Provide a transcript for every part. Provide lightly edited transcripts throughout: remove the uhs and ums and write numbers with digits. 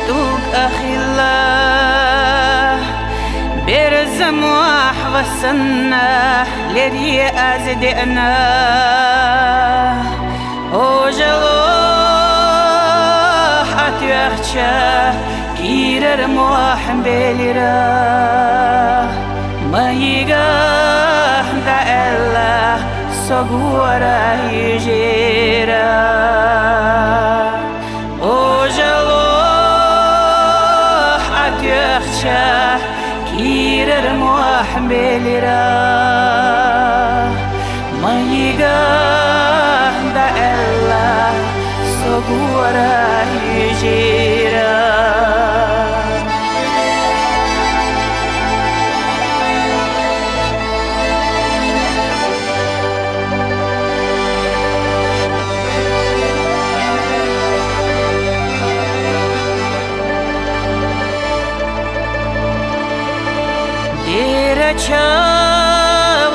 دوق أخلا برزم وحوسنا لدي أزدئنا وجلوح أتيخشى كيرر موحن بليرا ما يقاه دا إلا صغورا يجيرا وجلوح أتيخشى كيرر موحن بليرا ما يقاه دا إلا صغورا يجيرا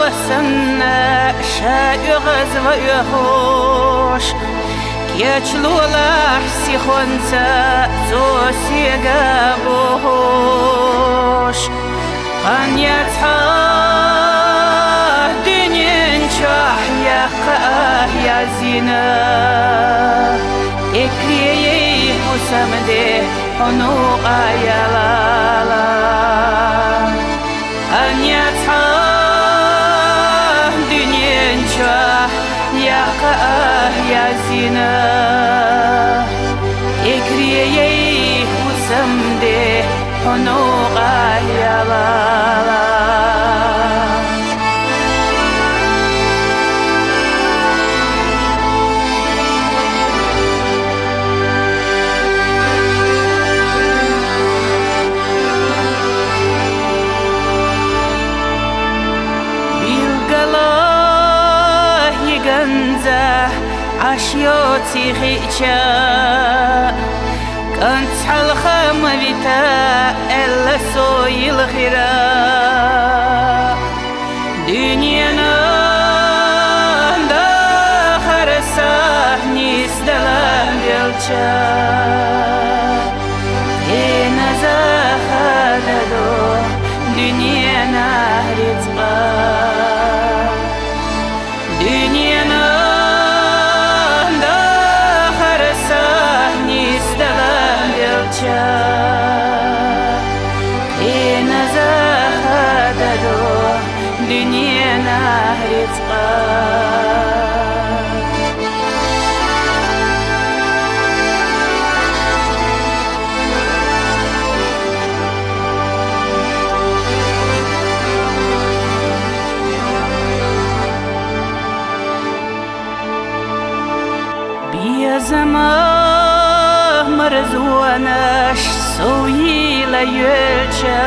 وسنا شايغز ويخوش كيچلولا حسي خونسا زوسي قابوش قان يتحاه دنين شاح يقاه يا زينة اكريه مسامده حنوق يلالا أن يتحاه دنيا شاه يقاه يا زينة إكريه وسمده حنوقا يا لالا عشيوتي خيشا كنت حلخة مبيتا إلا سوي الخيرا دنيانا داخر ساحني سدلان بيلشا هنا زاخددو دنيانا رزقا دنيانا هنا زاخددو دنيانا رزقا بيا زمان مرزوانش سوي ليلشا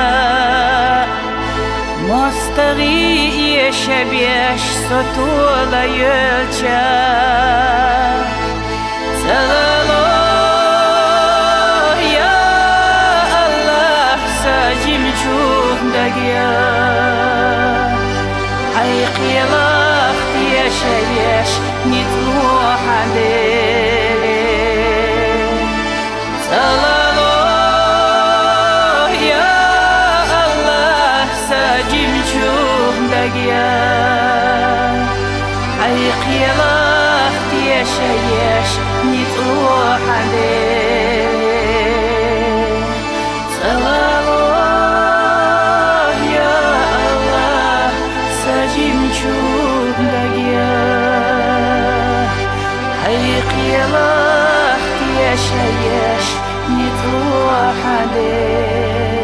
مستغي شبيش سطو ليلشا تلالو يا الله ساجم شوه دقيا حيقي لخت يا شبيش نتلوح عليه عيقي لخت يا شيش نتروح عليه صلاة يا الله ساجم شوب لقيا عيقي لخت يا شيش نتروح عليه